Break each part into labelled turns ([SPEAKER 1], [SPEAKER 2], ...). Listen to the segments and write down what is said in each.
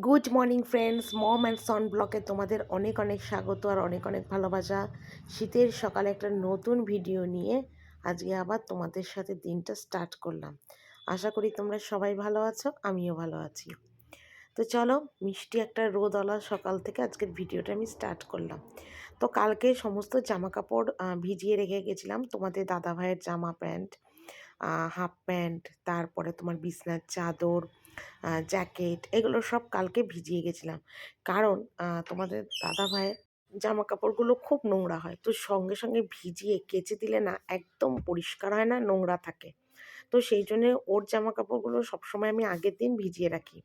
[SPEAKER 1] Good morning friends, mom and son ব্লকে তোমাদের অনেক অনেক স্বাগত আর অনেক অনেক ভালোবাসা। শীতের সকালে একটা নতুন ভিডিও নিয়ে আজকে আবার তোমাদের সাথে দিনটা স্টার্ট করলাম। আশা করি তোমরা সবাই ভালো আছো, আমিও ভালো আছি। তো চলো, মিষ্টি একটা রোদওয়ালা সকাল থেকে আজকের ভিডিওটা আমি স্টার্ট করলাম। তো কালকে সমস্ত জামা কাপড় ভিজিয়ে রেখে গেছিলাম, তোমাদের দাদা ভাইয়ের জামা প্যান্ট, হাফ প্যান্ট, তারপরে তোমার বিছনার চাদর, জ্যাকেট, এগুলো সব কালকে ভিজিয়ে গেছিলাম। কারণ তোমাদের দাদা ভাইয়ের জামা কাপড়গুলো খুব নোংরা হয়, তো সঙ্গে সঙ্গে ভিজিয়ে কেচে দিলে না একদম পরিষ্কার হয় না, নোংরা থাকে। তো সেই জন্যে ওর জামা কাপড়গুলো সবসময় আমি আগের দিন ভিজিয়ে রাখি।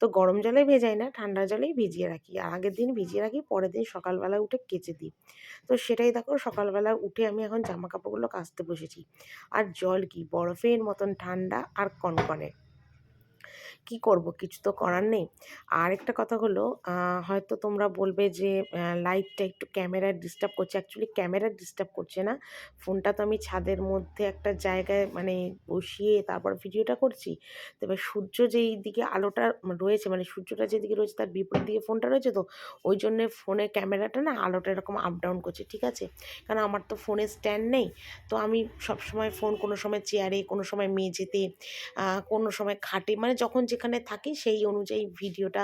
[SPEAKER 1] তো গরম জলে ভেজাই না, ঠান্ডা জলেই ভিজিয়ে রাখি, আর আগের দিন ভিজিয়ে রাখি, পরের দিন সকালবেলা উঠে কেচে দিই। তো সেটাই দেখো, সকালবেলা উঠে আমি এখন জামা কাপড়গুলো কাচতে বসেছি। আর জল কি বরফের মতন ঠান্ডা আর কনকনে। কি করব, কিছু তো করার নেই। আরেকটা কথা হলো, হয়তো তোমরা বলবে যে লাইটটা একটু ক্যামেরায় ডিস্টার্ব করছে। অ্যাকচুয়ালি ক্যামেরা ডিস্টার্ব করছে না, ফোনটা তো আমি ছাদের মধ্যে একটা জায়গায় মানে বসিয়ে তারপর ভিডিওটা করছি। তো এবার সূর্য যেই দিকে আলোটা রয়েছে, মানে সূর্যটা যেদিকে রয়েছে তার বিপরীত দিকে ফোনটা রয়েছে, তো ওই জন্যে ফোনের ক্যামেরাটা না আলোটা এরকম আপ ডাউন করছে, ঠিক আছে? কারণ আমার তো ফোনের স্ট্যান্ড নেই। তো আমি সবসময় ফোন কোনো সময় চেয়ারে, কোনো সময় মেঝেতে, কোনো সময় খাটে, মানে যখন যেখানে থাকি সেই অনুযায়ী ভিডিওটা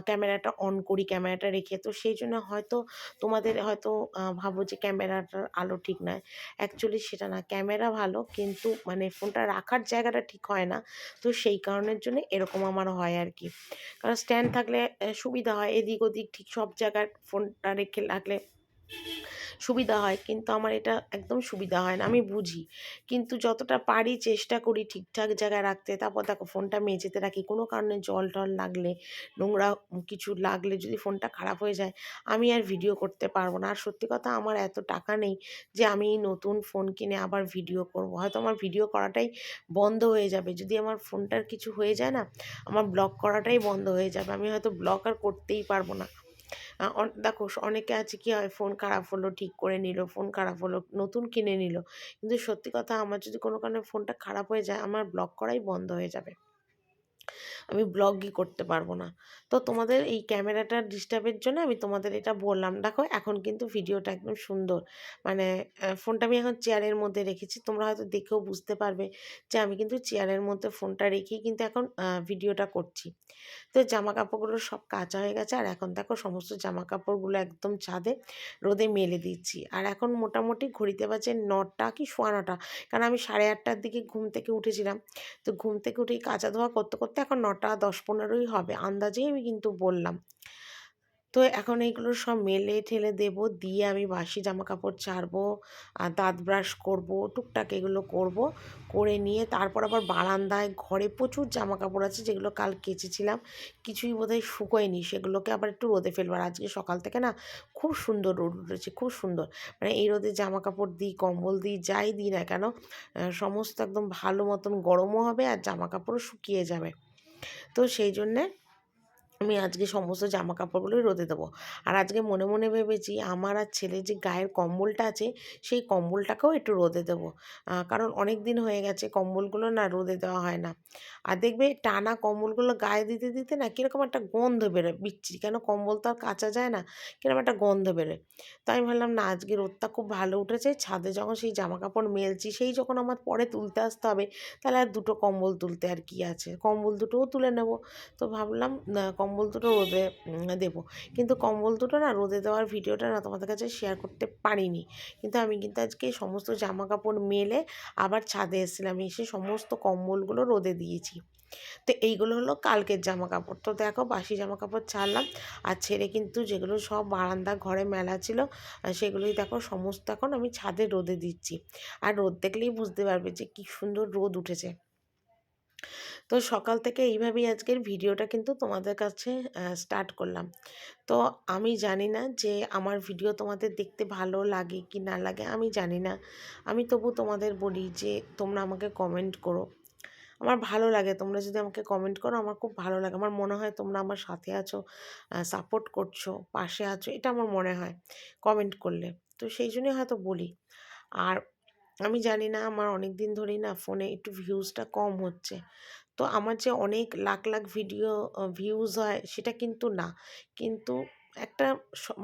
[SPEAKER 1] ক্যামেরাটা অন করি, ক্যামেরাটা রেখে। তো সেই জন্য হয়তো তোমাদের হয়তো ভাবো যে ক্যামেরাটার আলো ঠিক নয়। অ্যাকচুয়ালি সেটা না, ক্যামেরা ভালো, কিন্তু মানে ফোনটা রাখার জায়গাটা ঠিক হয় না। তো সেই কারণের জন্য এরকম আমার হয় আর কি। কারণ স্ট্যান্ড থাকলে সুবিধা হয়, এদিক ওদিক ঠিক সব জায়গায় ফোনটা রেখে রাখলে সুবিধা হয়, কিন্তু আমার এটা একদম সুবিধা হয় না, আমি বুঝি। কিন্তু যতটা পারি চেষ্টা করি ঠিকঠাক জায়গায় রাখতে। তারপর দেখো, ফোনটা মেঝেতে রাখি, কোনো কারণে জল টল লাগলে, নোংরা কিছু লাগলে, যদি ফোনটা খারাপ হয়ে যায়, আমি আর ভিডিও করতে পারবো না। আর সত্যি কথা, আমার এত টাকা নেই যে আমি নতুন ফোন কিনে আবার ভিডিও করব। হয়তো আমার ভিডিও করাটাই বন্ধ হয়ে যাবে যদি আমার ফোনটার কিছু হয়ে যায় না, আমার ব্লগ করাটাই বন্ধ হয়ে যাবে, আমি হয়তো ব্লগ আর করতেই পারবো না। দেখো, অনেকে আছে কি হয়, ফোন খারাপ হলো ঠিক করে নিল, ফোন খারাপ হলো নতুন কিনে নিল, কিন্তু সত্যি কথা, আমার যদি কোনো কারণে ফোনটা খারাপ হয়ে যায়, আমার ব্লগ করাই বন্ধ হয়ে যাবে, আমি ব্লগই করতে পারবো না। তো তোমাদের এই ক্যামেরাটার ডিস্টার্বের জন্য আমি তোমাদের এটা বললাম। দেখো, এখন কিন্তু ভিডিওটা একদম সুন্দর, মানে ফোনটা আমি এখন চেয়ারের মধ্যে রেখেছি, তোমরা হয়তো দেখেও বুঝতে পারবে যে আমি কিন্তু চেয়ারের মধ্যে ফোনটা রেখেই কিন্তু এখন ভিডিওটা করছি। তো জামা কাপড়গুলো সব কাচা হয়ে গেছে, আর এখন দেখো সমস্ত জামা কাপড়গুলো একদম ছাদে রোদে মেলে দিচ্ছি। আর এখন মোটামুটি ঘড়িতে বাজে 9টা কি 9:15, কারণ আমি 8:30টার দিকে ঘুম থেকে উঠেছিলাম। তো ঘুম থেকে উঠেই কাচা ধোয়া করতে করতে এখন 9:10-15ই হবে, আন্দাজেই আমি কিন্তু বললাম। তো এখন এইগুলো সব মেলে ঠেলে দেবো, দিয়ে আমি বাসি জামা কাপড় ছাড়বো, আর দাঁত ব্রাশ করব, টুকটাক এগুলো করব। করে নিয়ে তারপর আবার বারান্দায়, ঘরে প্রচুর জামা কাপড় আছে যেগুলো কাল কেচেছিলাম, কিছুই বোধহয় শুকোয়নি, সেগুলোকে আবার একটু রোদে ফেলবো। আর আজকে সকাল থেকে না খুব সুন্দর রোদ উঠেছে, খুব সুন্দর। মানে এই রোদে জামা কাপড় দিই, কম্বল দিই, যাই দিই না কেন, সমস্ত একদম ভালো মতন গরমও হবে আর জামা কাপড়ও শুকিয়ে যাবে। তো সেই জন্যে আমি আজকে সমস্ত জামা কাপড়গুলোই রোদে দেবো। আর আজকে মনে মনে ভেবেছি, আমার আর ছেলের যে গায়ের কম্বলটা আছে, সেই কম্বলটাকেও একটু রোদে দেবো। কারণ অনেক দিন হয়ে গেছে কম্বলগুলো না রোদে দেওয়া হয় না। আর দেখবে টানা কম্বলগুলো গায়ে দিতে দিতে না কীরকম একটা গন্ধ বেরোয় বিচ্ছিরি, কেন কম্বল তো আর কাচা যায় না, কীরকম একটা গন্ধ বেরোয়। তো আমি ভাবলাম না, আজকে রোদটা খুব ভালো উঠেছে, ছাদে যখন সেই জামা কাপড় মেলছি, সেই যখন আমার পরে তুলতে আসতে হবে, তাহলে আর দুটো কম্বল তুলতে আর কি আছে, কম্বল দুটোও তুলে নেব। তো ভাবলাম কম্বল দুটো রোদে দেবো। কিন্তু কম্বল দুটো না রোদে দেওয়ার ভিডিওটা না তোমাদের কাছে শেয়ার করতে পারিনি। কিন্তু আমি কিন্তু আজকে সমস্ত জামা কাপড় মেলে আবার ছাদে এসেছিলাম, এসে সমস্ত কম্বলগুলো রোদে দিয়েছি। তো এইগুলো হলো কালকের জামা কাপড়। তো দেখো, বাসি জামা কাপড় ছাড়লাম, আর ছেড়ে কিন্তু যেগুলো সব বারান্দা ঘরে মেলা ছিল, সেগুলোই দেখো সমস্ত এখন আমি ছাদে রোদে দিচ্ছি। আর রোদ দেখলেই বুঝতে পারবে যে কী সুন্দর রোদ উঠেছে। তো সকাল থেকে এইভাবেই আজকের ভিডিওটা কিন্তু তোমাদের কাছে স্টার্ট করলাম। তো আমি জানি না যে আমার ভিডিও তোমাদের দেখতে ভালো লাগে কি না লাগে, আমি জানি না। আমি তবু তোমাদের বলি যে তোমরা আমাকে কমেন্ট করো। আমার ভালো লাগে, তোমরা যদি আমাকে কমেন্ট করো আমার খুব ভালো লাগে। আমার মনে হয় তোমরা আমার সাথে আছো, সাপোর্ট করছো, পাশে আছো, এটা আমার মনে হয় কমেন্ট করলে। তো সেই জন্যই হয়তো বলি। আর আমি জানি না, আমার অনেক দিন ধরেই না ফোনে একটু ভিউজটা কম হচ্ছে। তো আমার যে অনেক লাখ লাখ ভিডিও ভিউজ হয় সেটা কিন্তু না, কিন্তু একটা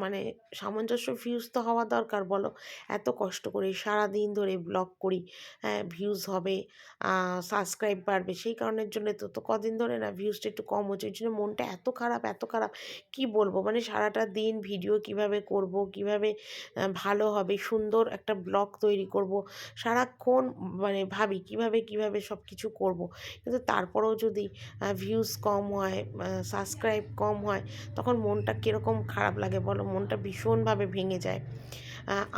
[SPEAKER 1] মানে সামঞ্জস্য ভিউজ তো হওয়া দরকার বলো। এত কষ্ট করে সারাদিন ধরে ব্লগ করি, হ্যাঁ ভিউজ হবে, সাবস্ক্রাইব বাড়বে, সেই কারণের জন্য তো কদিন ধরে না ভিউজটা একটু কম হচ্ছে, ওই জন্য মনটা এত খারাপ এত খারাপ, কি বলবো। মানে সারাটা দিন ভিডিও কিভাবে করব, কিভাবে ভালো হবে, সুন্দর একটা ব্লগ তৈরি করব, সারাক্ষণ মানে ভাবি কিভাবে কিভাবে সব কিছু করব, কিন্তু তারপরেও যদি ভিউজ কম হয়, সাবস্ক্রাইব কম হয়, তখন মনটা কীরকম খারাপ লাগে বলো, মনটা ভীষণভাবে ভেঙে যায়।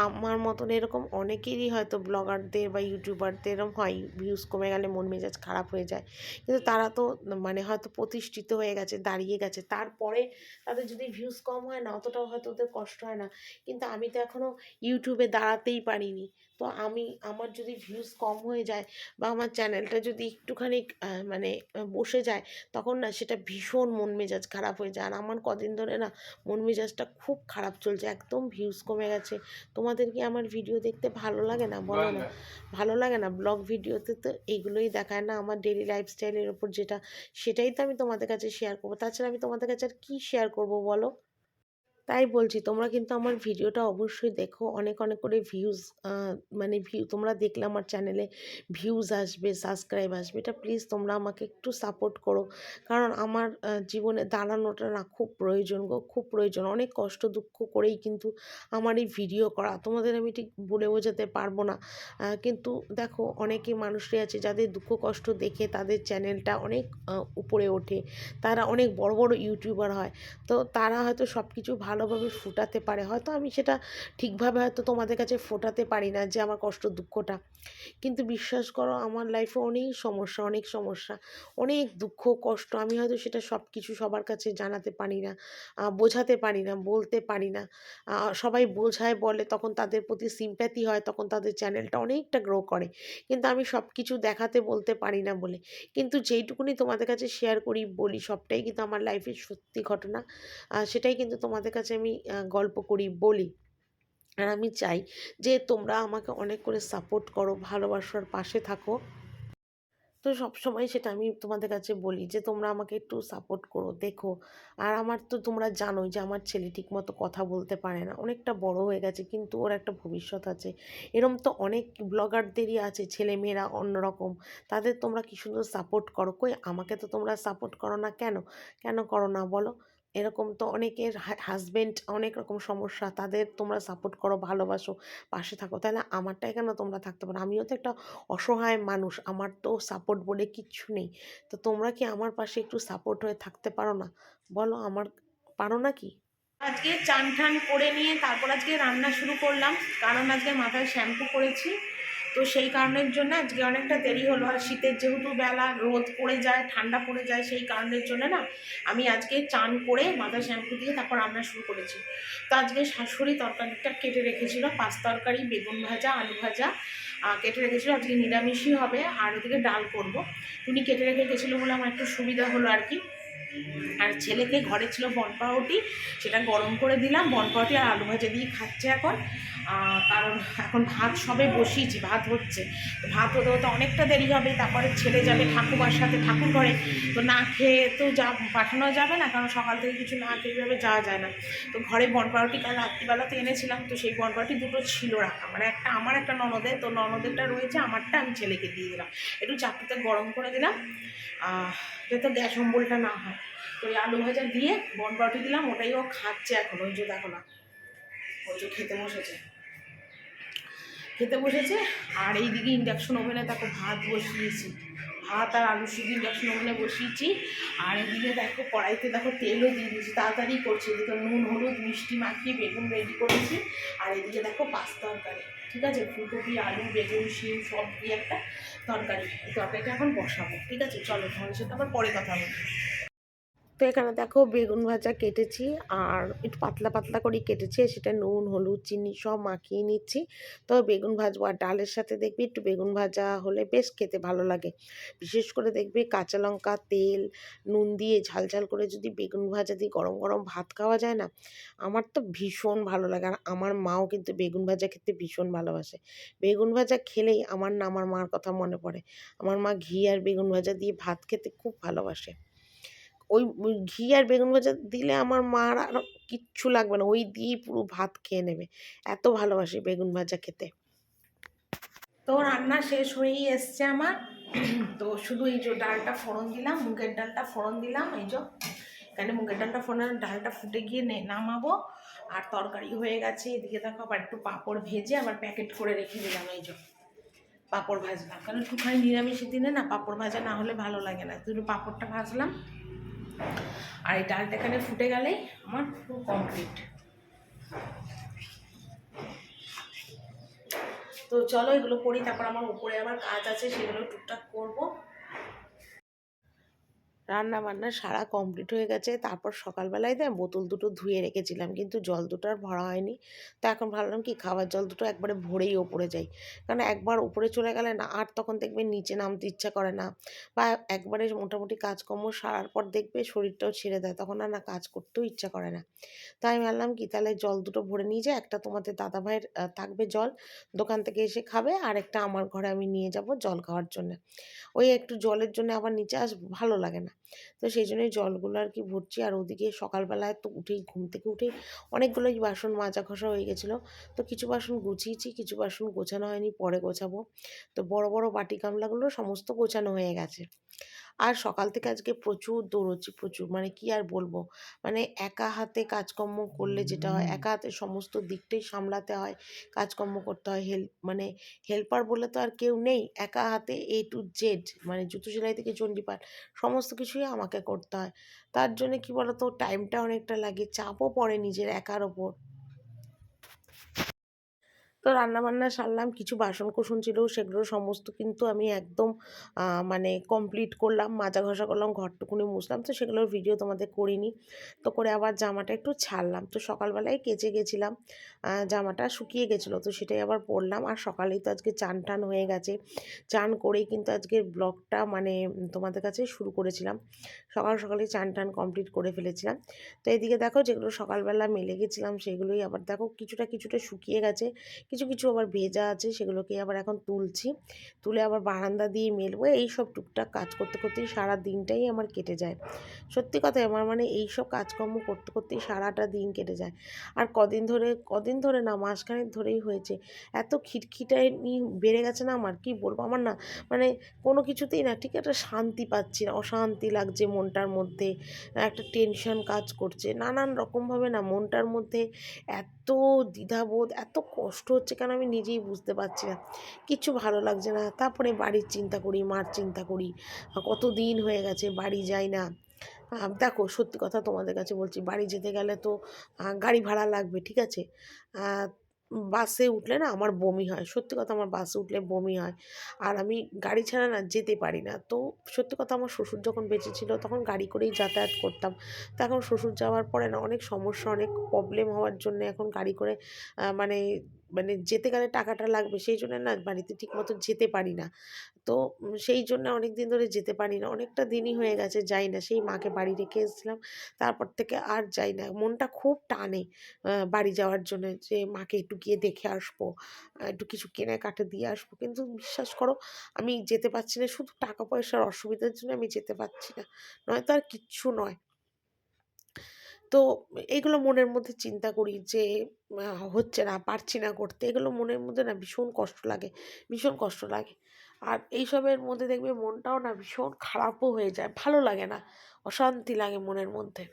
[SPEAKER 1] আমার মতন এরকম অনেকেরই হয়তো ব্লগারদের বা ইউটিউবারদের এরকম হয়, ভিউজ কমে গেলে মন মেজাজ খারাপ হয়ে যায়, কিন্তু তারা তো মানে হয়তো প্রতিষ্ঠিত হয়ে গেছে, দাঁড়িয়ে গেছে, তারপরে তাদের যদি ভিউজ কম হয় না, অতটাও হয়তো ওদের কষ্ট হয় না। কিন্তু আমি তো এখনও ইউটিউবে দাঁড়াতেই পারিনি। তো আমার যদি ভিউজ কম হয়ে যায় বা আমার চ্যানেলটা যদি একটুখানি মানে বসে যায়, তখন না সেটা ভীষণ মন মেজাজ খারাপ হয়ে যায়। আর আমার কদিন ধরে না মন মেজাজটা খুব খারাপ চলছে, একদম ভিউজ কমে গেছে। তোমাদের কি আমার ভিডিও দেখতে ভালো লাগে না বলো না? ভালো লাগে না? ব্লগ ভিডিওতে তো এইগুলোই দেখায় না, আমার ডেইলি লাইফস্টাইলের ওপর যেটা, সেটাই তো আমি তোমাদের কাছে শেয়ার করবো। তাছাড়া আমি তোমাদের কাছে আর কী শেয়ার করবো বলো? তাই বলছি, তোমরা কিন্তু আমার ভিডিওটা অবশ্যই দেখো, অনেক অনেক করে ভিউজ, মানে তোমরা দেখলে আমার চ্যানেলে ভিউজ আসবে, সাবস্ক্রাইব আসবে, এটা প্লিজ তোমরা আমাকে একটু সাপোর্ট করো। কারণ আমার জীবনে দাঁড়ানোটা না খুব প্রয়োজন গো, খুব প্রয়োজন। অনেক কষ্ট দুঃখ করেই কিন্তু আমার এই ভিডিও করা, তোমাদের আমি ঠিক বলে বোঝাতে পারবো না। কিন্তু দেখো অনেকে মানুষই আছে যাদের দুঃখ কষ্ট দেখে তাদের চ্যানেলটা অনেক উপরে ওঠে, তারা অনেক বড় বড় ইউটিউবার হয়। তো তারা হয়তো সব কিছু ভালোভাবে ফোটাতে পারে, হয়তো আমি সেটা ঠিকভাবে হয়তো তোমাদের কাছে ফোটাতে পারি না যে আমার কষ্ট দুঃখটা, কিন্তু বিশ্বাস করো আমার লাইফে অনেক সমস্যা, অনেক সমস্যা, অনেক দুঃখ কষ্ট, আমি হয়তো সেটা সব কিছু সবার কাছে জানাতে পারি না, বোঝাতে পারি না, বলতে পারি না। সবাই বোঝায় বলে, তখন তাদের প্রতি সিম্প্যাথি হয়, তখন তাদের চ্যানেলটা অনেকটা গ্রো করে, কিন্তু আমি সব কিছু দেখাতে বলতে পারি না বলে। কিন্তু যেইটুকুনি তোমাদের কাছে শেয়ার করি বলি, সবটাই কিন্তু আমার লাইফের সত্যি ঘটনা, সেটাই কিন্তু তোমাদের কাছে আমি গল্প করি বলি। আর আমি চাই যে তোমরা আমাকে অনেক করে সাপোর্ট করো, ভালোবাসার পাশে থাকো। তো সবসময় সেটা আমি তোমাদের কাছে বলি যে তোমরা আমাকে একটু সাপোর্ট করো, দেখো। আর আমার তো তোমরা জানোই যে আমার ছেলে ঠিকমতো কথা বলতে পারে না, অনেকটা বড় হয়ে গেছে, কিন্তু ওর একটা ভবিষ্যৎ আছে। এরম তো অনেক ব্লগারদেরই আছে, ছেলেমেয়েরা অন্যরকম, তাদের তোমরা কি সুন্দর সাপোর্ট করো, কই আমাকে তো তোমরা সাপোর্ট করো না কেন? কেন করো না বলো? এরকম তো অনেকের হাজবেন্ড অনেক রকম সমস্যা, তাদের তোমরা সাপোর্ট করো, ভালোবাসো, পাশে থাকো, তাহলে আমারটাই কেন তোমরা থাকতে পারো? আমিও তো একটা অসহায় মানুষ, আমার তো সাপোর্ট বলে কিচ্ছু নেই। তো তোমরা কি আমার পাশে একটু সাপোর্ট হয়ে থাকতে পারো না বলো? আমার পারো না কি? আজকে চান টান করে নিয়ে তারপর আজকে রান্না শুরু করলাম, কারণ আজকে মাথায় শ্যাম্পু করেছি, তো সেই কারণের জন্য আজকে অনেকটা দেরি হলো। আর শীতের যেহেতু বেলা, রোদ পড়ে যায়, ঠান্ডা পড়ে যায়, সেই কারণের জন্য না আমি আজকে চান করে মাথায় শ্যাম্পু দিয়ে তারপর রান্না শুরু করেছি। তো আজকে শাশুড়ি তরকারিটা কেটে রেখেছিল, পাঁচ তরকারি, বেগুন ভাজা, আলু ভাজা কেটে রেখেছিল, আজকে নিরামিষই হবে, আর ওদিকে ডাল করব। উনি কেটে রেখে গেছিলো বলে আমার একটু সুবিধা হলো আর কি। আর ছেলেকে ঘরে ছিল বনপাউরুটি, সেটা গরম করে দিলাম, বনপাউরুটি আর আলু ভাজা দিয়ে খাচ্ছে এখন। কারণ এখন ভাত সবে বসিয়েছি, ভাত হচ্ছে, তো ভাত হতে হতে অনেকটা দেরি হবে, তারপরে ছেলে যাবে ঠাকুমার সাথে ঠাকুর ঘরে, তো না খেয়ে তো পাঠানো যাবে না, কারণ সকাল থেকে কিছু না খেয়ে যাবে, যাওয়া যায় না। তো ঘরে বনপাউরুটি কাল রাত্রিবেলাতে এনেছিলাম, তো সেই বনপাউরুটি দুটো ছিল রাখা, মানে একটা আমার একটা ননদের, তো ননদেরটা রয়েছে, আমারটা আমি ছেলেকে দিয়ে দিলাম, একটু চাটুতে গরম করে দিলাম যাতে গ্যাস অম্বলটা না হয়। তো ওই আলু ভাজা দিয়ে বনপাউরুটি দিলাম, ওটাই ও খাচ্ছে এখন, ওই যে দেখো না, ওই যে খেতে বসেছে, খেতে বসেছে। আর এইদিকে ইন্ডাকশন ওভেনে দেখো ভাত বসিয়েছি, ভাত আর আলু সিদ্ধ ইন্ডাকশন ওভেনে বসিয়েছি। আর এদিকে দেখো কড়াইতে দেখো তেলও দিয়ে দিয়েছি, তাড়াতাড়ি করছি, এদিকে নুন হলুদ মিষ্টি মাখিয়ে বেগুন রেডি করেছি। আর এদিকে দেখো পাস্তা তরকারি, ঠিক আছে, ফুলকপি আলু বেগুন শিম সব দিয়ে একটা তরকারি, এই তরকারিটা এখন বসাবো, ঠিক আছে। চলো তোমাদের সাথে আবার পরে কথা বলবো। তো এখানে দেখো বেগুন ভাজা কেটেছি, আর একটু পাতলা পাতলা করে কেটেছি, সেটা নুন হলুদ চিনি সব মাখিয়ে নিচ্ছি। তো বেগুন ভাজবো, আর ডালের সাথে দেখবি একটু বেগুন ভাজা হলে বেশ খেতে ভালো লাগে। বিশেষ করে দেখবে কাঁচা লঙ্কা তেল নুন দিয়ে ঝাল ঝাল করে যদি বেগুন ভাজা দিয়ে গরম গরম ভাত খাওয়া যায় না, আমার তো ভীষণ ভালো লাগে। আর আমার মাও কিন্তু বেগুন ভাজা খেতে ভীষণ ভালোবাসে। বেগুন ভাজা খেলেই আমার না আমার মার কথা মনে পড়ে। আমার মা ঘি আর বেগুন ভাজা দিয়ে ভাত খেতে খুব ভালোবাসে। ওই ঘি আর বেগুন ভাজা দিলে আমার মার আর কিচ্ছু লাগবে না, ওই দিয়েই পুরো ভাত খেয়ে নেবে, এত ভালোবাসে বেগুন ভাজা খেতে। তো রান্না শেষ হয়েই এসছে আমার। তো শুধু এই যে ডালটা ফোড়ন দিলাম, মুগের ডালটা ফোড়ন দিলাম, এই যে এখানে মুগের ডালটা ফোড়ন, ডালটা ফুটে গিয়ে নামাবো। আর তরকারি হয়ে গেছে, এদিকে দেখো আবার একটু পাঁপড় ভেজে আবার প্যাকেট করে রেখে দিলাম, এই যে পাঁপড় ভাজলাম, কারণ একটুখানি নিরামিষের দিনে না পাঁপড় ভাজা না হলে ভালো লাগে না, একটু পাঁপড়টা ভাজলাম। আর এই ডালটা এখানে ফুটে গেলেই আমার পুরো কমপ্লিট। তো চলো এগুলো করি, তারপর আমার উপরে আবার কাজ আছে, সেগুলো টুকটাক করবো। রান্না বান্না সারা কমপ্লিট হয়ে গেছে। তারপর সকালবেলায় তো বোতল দুটো ধুয়ে রেখেছিলাম, কিন্তু জল দুটো আর ভরা হয়নি। তো এখন ভাবলাম কি খাবার জল দুটো একবারে ভরেই ওপরে যাই, কারণ একবার উপরে চলে গেলে না আর তখন দেখবে নিচে নামতে ইচ্ছা করে না, বা একবারে মোটামুটি কাজকর্ম সারার পর দেখবে শরীরটাও ছেড়ে দেয়, তখন আর না কাজ করতেও ইচ্ছা করে না। তাই আমি ভাবলাম কি তাহলে জল দুটো ভরে নিয়ে যাই, একটা তোমাদের দাদাভাইয়ের থাকবে জল, দোকান থেকে এসে খাবে, আর একটা আমার ঘরে আমি নিয়ে যাব জল খাওয়ার জন্য। ওই একটু জলের জন্য আবার নিচে আসবো, ভালো লাগে না। তো সেই জন্যই জলগুলো আর কি ভরছি। আর ওদিকে সকালবেলায় তো উঠেই ঘুম থেকে উঠেই অনেকগুলোই বাসন মাজা ঘষা হয়ে গেছিলো। তো কিছু বাসন গুছিয়েছি, কিছু বাসন গোছানো হয়নি, পরে গোছাবো। তো বড় বড় বাটি গামলাগুলো সমস্ত গোছানো হয়ে গেছে। আর সকাল থেকে আজকে প্রচুর দৌড়চ্ছি, প্রচুর, মানে কি আর বলবো। মানে একা হাতে কাজকর্ম করলে যেটা হয়, একা হাতে সমস্ত দিকটাই সামলাতে হয়, কাজকর্ম করতে হয়, মানে হেল্পার বলে তো আর কেউ নেই, একা হাতে A to Z, মানে জুতো সেলাই থেকে চণ্ডীপাঠ সমস্ত কিছুই আমাকে করতে হয়। তার জন্য কি বলতো টাইমটা অনেকটা লাগে, চাপও পড়ে নিজের একার ওপর। তো রান্নাবান্না সারলাম, কিছু বাসন-কোসন ছিল সেগুলো সমস্ত কিন্তু আমি একদম মানে কমপ্লিট করলাম, মাজা ঘষা করলাম, ঘরটুকুনি মুছলাম, তো সেগুলোর ভিডিও তোমাদের করিনি। তো করে আবার জামাটা একটু ছাড়লাম, তো সকালবেলায় কেচে গেছিলাম, জামাটা শুকিয়ে গেছিলো, তো সেটাই আবার পরলাম। আর সকালেই তো আজকে চান টান হয়ে গেছে, চান করেই কিন্তু আজকের ব্লগটা মানে তোমাদের কাছে শুরু করেছিলাম। সকাল সকালেই চান টান কমপ্লিট করে ফেলেছিলাম। তো এদিকে দেখো যেগুলো সকালবেলা মেলে গেছিলাম সেগুলোই আবার দেখো কিছুটা কিছুটা শুকিয়ে গেছে, কিছু কিছু আবার ভেজা আছে, সেগুলোকে আবার এখন তুলছি, তুলে আবার বারান্দা দিয়ে মেলবো। এই সব টুকটাক কাজ করতে করতেই সারা দিনটাই আমার কেটে যায়। সত্যি কথাই আমার মানে এই সব কাজকর্ম করতে করতেই সারাটা দিন কেটে যায়। আর কদিন ধরে না মাসখানেক ধরেই হয়েছে, এত খিটখিটানি বেড়ে গেছে না আমার, কি বলবো। আমার না মানে কোনো কিছুতেই না ঠিক একটা শান্তি পাচ্ছি না, অশান্তি লাগছে মনটার মধ্যে, একটা টেনশন কাজ করছে নানান রকমভাবে, না মনটার মধ্যে এত দ্বিধাবোধ, এত কষ্ট হচ্ছে কেন আমি নিজেই বুঝতে পারছি না, কিচ্ছু ভালো লাগছে না। তারপরে বাড়ির চিন্তা করি, মার চিন্তা করি, কত দিন হয়ে গেছে বাড়ি যাই না। দেখো সত্যি কথা তোমাদের কাছে বলছি, বাড়ি যেতে গেলে তো গাড়ি ভাড়া লাগবে, ঠিক আছে। আহ, বাসে উঠলে না আমার বমি হয়, সত্যি কথা আমার বাসে উঠলে বমি হয়। আর আমি গাড়ি ছাড়া না যেতে পারি না। তো সত্যি কথা আমার শ্বশুর যখন বেঁচে ছিল তখন গাড়ি করেই যাতায়াত করতাম। তো এখন শ্বশুর যাওয়ার পরে না অনেক সমস্যা, অনেক প্রবলেম হওয়ার জন্য এখন গাড়ি করে মানে মানে যেতে গেলে টাকাটা লাগবে, সেই জন্য না বাড়িতে ঠিকমতো যেতে পারি না। তো সেই জন্য অনেক দিন ধরে যেতে পারি না, অনেকটা দিনই হয়ে গেছে যাই না। সেই মাকে বাড়ি রেখে এসেছিলাম, তারপর থেকে আর যাই না। মনটা খুব টানে বাড়ি যাওয়ার জন্য, যে মাকে একটু গিয়ে দেখে আসবো, একটু কিছু কেনাকাটা দিয়ে আসবো, কিন্তু বিশ্বাস করো আমি যেতে পারছি না, শুধু টাকা পয়সার অসুবিধার জন্য আমি যেতে পারছি না, নয়তো আর কিচ্ছু নয়। তো এগুলো মনের মধ্যে চিন্তা করি যে হচ্ছে না, পারছি না করতে, এগুলো মনের মধ্যে না ভীষণ কষ্ট লাগে, ভীষণ কষ্ট লাগে। আর এইসবের মধ্যে দেখবে মনটাও না ভীষণ খারাপও হয়ে যায়, ভালো লাগে না, অশান্তি লাগে মনের মধ্যে।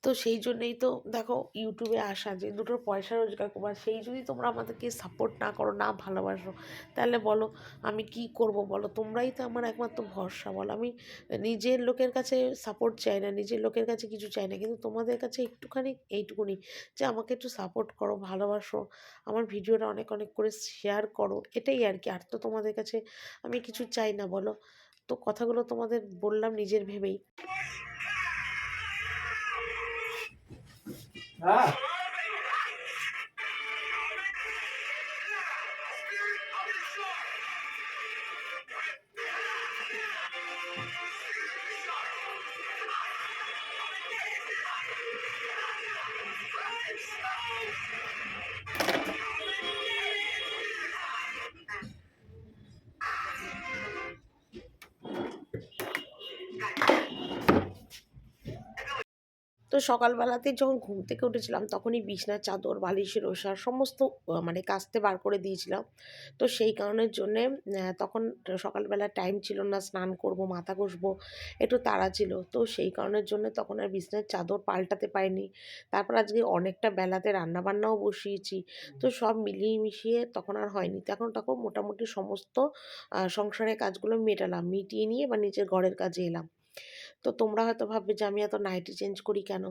[SPEAKER 1] তো সেই জন্যেই তো দেখো ইউটিউবে আসা, যে দুটো পয়সা রোজগার করবো, আর সেই যদি তোমরা আমাদেরকে সাপোর্ট না করো, না ভালোবাসো, তাহলে বলো আমি কি করব বলো। তোমরাই তো আমার একমাত্র ভরসা, বলো। আমি নিজের লোকের কাছে সাপোর্ট চাই না, নিজের লোকের কাছে কিছু চাই না, কিন্তু তোমাদের কাছে একটুখানি এইটুকুনি, যে আমাকে একটু সাপোর্ট করো, ভালোবাসো, আমার ভিডিওটা অনেক অনেক করে শেয়ার করো, এটাই আর কি। আর তো তোমাদের কাছে আমি কিছু চাই না, বলো। তো কথাগুলো তোমাদের বললাম নিজের ভেবেই। তো সকালবেলাতে যখন ঘুম থেকে উঠেছিলাম তখনই বিছনার চাদর, বালিশের ওষা সমস্ত মানে কাচতে বার করে দিয়েছিলাম। তো সেই কারণের জন্যে তখন সকালবেলা টাইম ছিল না, স্নান করব, মাথা ঘষবো, একটু তাড়া ছিল। তো সেই কারণের জন্য তখন আর বিছনার চাদর পাল্টাতে পারিনি। তারপর আজকে অনেকটা বেলাতে রান্নাবান্নাও বসিয়েছি। তো সব মিলিয়ে মিশিয়ে তখন আর হয়নি। তো তখন মোটামুটি সমস্ত সংসারের কাজগুলো মেটালাম। মিটিয়ে নিয়ে এবার নিজের ঘরের কাজে এলাম। তো তোমরা হয়তো ভাববে যে আমি এত নাইটি চেঞ্জ করি কেন?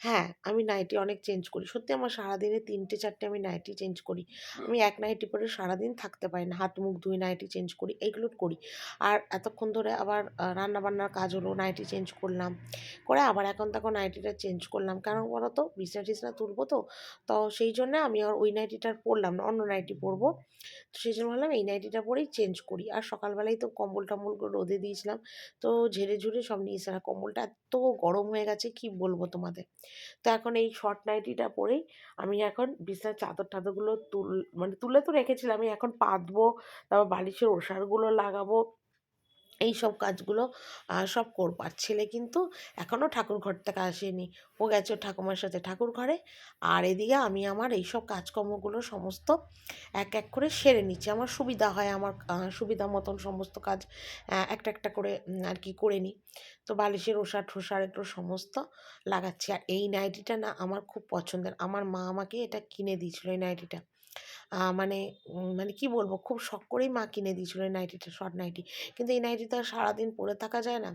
[SPEAKER 1] হ্যাঁ, আমি নাইটি অনেক চেঞ্জ করি। সত্যি আমার সারাদিনে ৩টে ৪টে আমি নাইটি চেঞ্জ করি। আমি এক নাইটি পরে সারাদিন থাকতে পারি না। হাত মুখ ধুই, নাইটি চেঞ্জ করি, এগুলো করি। আর এতক্ষণ ধরে আবার রান্নাবান্নার কাজ হলো, নাইটি চেঞ্জ করলাম। করে আবার এখন তখন নাইটিটা চেঞ্জ করলাম। কেন বলো তো? বিছনা-টিছনা তুলবো তো। তো সেই জন্যে আমি আর ওই নাইটিটা আর পরলাম না। অন্য নাইটি পরবো। তো সেজন্য ভাবলাম এই নাইটিটা পরেই চেঞ্জ করি। আর সকালবেলায় তো কম্বল-টম্বলগুলো রোদে দিয়েছিলাম। তো ঝেড়ে-ঝুড়ে সব নিয়েছি। আর কম্বলটা এত গরম হয়ে গেছে কি বলবো তোমাদের। তো এখন এই শর্ট নাইটিটা পরেই আমি এখন বিছানার চাদর-টাদরগুলো মানে তুলে তো রেখেছিলাম। আমি এখন পাতবো, তারপর বালিশের ওষাড়গুলো লাগাবো। এইসব কাজগুলো সব করবো। আর ছেলে কিন্তু এখনও ঠাকুরঘর থেকে আসেনি। ও গেছে ওর ঠাকুমার সাথে ঠাকুরঘরে। আর এদিকে আমি আমার এইসব কাজকর্মগুলো সমস্ত এক এক করে সেরে নিচ্ছি। আমার সুবিধা হয়, আমার সুবিধা মতন সমস্ত কাজ একটা একটা করে আর কি করে নিই। তো বালিশের ওষাড়-টোষাড় এগুলো সমস্ত লাগাচ্ছি। আর এই নাইটিটা না আমার খুব পছন্দের। আমার মা আমাকে এটা কিনে দিয়েছিল, এই নাইটিটা। মানে মানে কি বলবো, খুব শখ করেই মা কিনে দিয়েছিল এই নাইটিটা, শর্ট নাইটি। কিন্তু এই নাইটি তো আর সারাদিন পরে থাকা যায় না।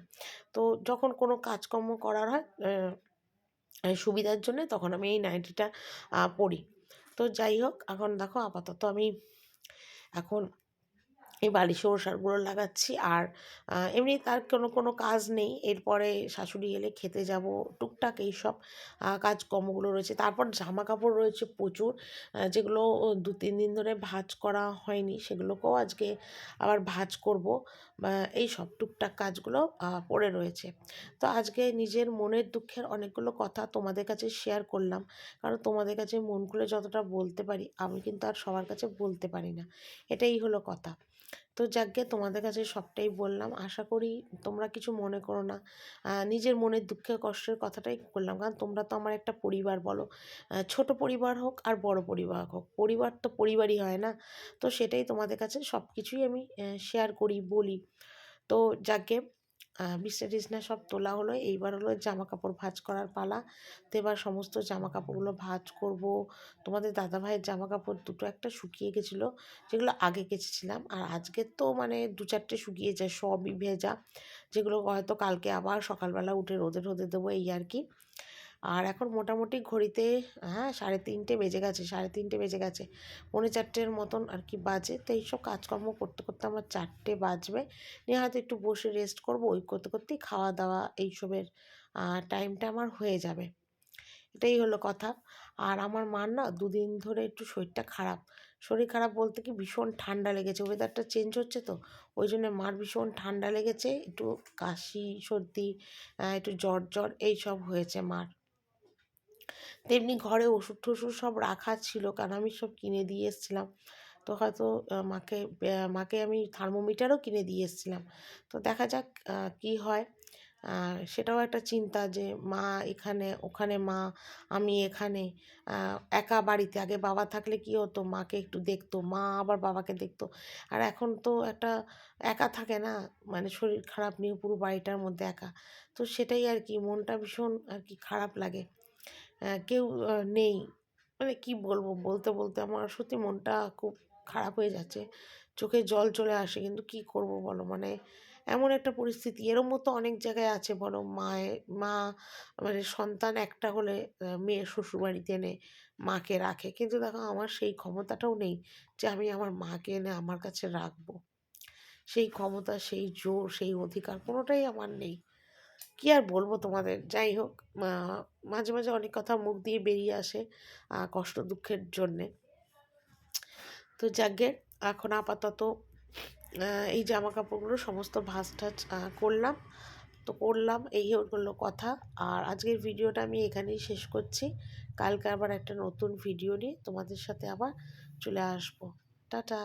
[SPEAKER 1] তো যখন কোনো কাজকর্ম করার হয় সুবিধার জন্যে তখন আমি এই নাইটিটা পরি। তো যাই হোক, এখন দেখো আপাতত আমি এখন এই বালিশের ওষাড়গুলো লাগাচ্ছি। আর এমনি তার কোনো কাজ নেই। এরপরে শাশুড়ি এলে খেতে যাব। টুকটাক এইসব কাজকর্মগুলো রয়েছে। তারপর জামাকাপড় রয়েছে প্রচুর, যেগুলো ২-৩ দিন ধরে ভাঁজ করা হয়নি। সেগুলোকেও আজকে আবার ভাঁজ করব। এইসব টুকটাক কাজগুলো পড়ে রয়েছে। তো আজকে নিজের মনের দুঃখের অনেকগুলো কথা তোমাদের কাছে শেয়ার করলাম। কারণ তোমাদের কাছে মন খুলে যতটা বলতে পারি, আমি কিন্তু আর সবার কাছে বলতে পারি না। এটাই হলো কথা। তো যাকগে, তোমাদের কাছে সবটাই বললাম। আশা করি তোমরা কিছু মনে করো না। নিজের মনের দুঃখের কষ্টের কথাটাই করলাম। কারণ তোমরা তো আমার একটা পরিবার বলো। ছোট পরিবার হোক আর বড় পরিবার হোক, পরিবার তো পরিবারই হয় না? তো সেটাই তোমাদের কাছে সব কিছুই আমি শেয়ার করি, বলি। তো যাকগে, বিছনা-টিছনা সব তোলা হলো। এইবার হলো জামাকাপড় ভাঁজ করার পালা। তো এবার সমস্ত জামাকাপড়গুলো ভাঁজ করব। তোমাদের দাদাভাইয়ের জামাকাপড় দুটো একটা শুকিয়ে গেছিলো, যেগুলো আগে কেচেছিলাম। আর আজকের তো মানে ২-৪টে শুকিয়ে যায়, সবই ভেজা। যেগুলো হয়তো কালকে আবার সকালবেলা উঠে রোদে দেবো, এই আর কি। আর এখন মোটামুটি ঘড়িতে ৩:৩০ বেজে গেছে, ৩:৩০ বেজে গেছে। ৪:৩০ মতন আর কি বাজে। তো এইসব কাজকর্ম করতে করতে আমার ৪টে বাজবে। নিয়ে হয়তো একটু বসে রেস্ট করব। ওই করতে করতেই খাওয়া দাওয়া এইসবের টাইমটা আমার হয়ে যাবে। এটাই হলো কথা। আর আমার মার না ২ দিন ধরে একটু শরীরটা খারাপ। শরীর খারাপ বলতে কি, ভীষণ ঠান্ডা লেগেছে। ওয়েদারটা চেঞ্জ হচ্ছে তো, ওই জন্যে মার ভীষণ ঠান্ডা লেগেছে। একটু কাশি, সর্দি, একটু জ্বর এইসব হয়েছে মার। তেমনি ঘরে ওষুধ-টষুধ সব রাখা ছিল, কারণ আমি সব কিনে দিয়ে এসেছিলাম। তো হয়তো মাকে আমি থার্মোমিটারও কিনে দিয়ে এসেছিলাম। তো দেখা যাক কী হয়। সেটাও একটা চিন্তা যে মা এখানে, ওখানে মা, আমি এখানে, একা বাড়িতে। আগে বাবা থাকলে কী হতো, মাকে একটু দেখতো, মা আবার বাবাকে দেখতো। আর এখন তো একটা একা থাকে না, মানে শরীর খারাপ নিয়ে পুরো বাড়িটার মধ্যে একা। তো সেটাই আর কি, মনটা ভীষণ আর কি খারাপ লাগে। কেউ নেই। মানে কি বলবো, বলতে বলতে আমার সত্যি মনটা খুব খারাপ হয়ে যাচ্ছে। চোখে জল চলে আসে, কিন্তু কি করব বলো? মানে এমন একটা পরিস্থিতি, এরমও তো অনেক জায়গায় আছে বলো, মা মানে সন্তান একটা হলে মেয়ে শ্বশুরবাড়িতে এনে মাকে রাখে। কিন্তু দেখো আমার সেই ক্ষমতাটাও নেই যে আমি আমার মাকে এনে আমার কাছে রাখবো। সেই ক্ষমতা, সেই জোর, সেই অধিকার কোনোটাই আমার নেই। কী আর বলবো তোমাদের, যাই হোক, মাঝে মাঝে অনেক কথা মুখ দিয়ে বেরিয়ে আসে কষ্ট দুঃখের জন্যে। তো যাকগে, এখন আপাতত এই জামা কাপড়গুলো সমস্ত ভাঁজ টাজ করলাম, এই হলো কথা। আর আজকের ভিডিওটা আমি এখানেই শেষ করছি। কালকে আবার একটা নতুন ভিডিও নিয়ে তোমাদের সাথে আবার চলে আসবো। টাটা।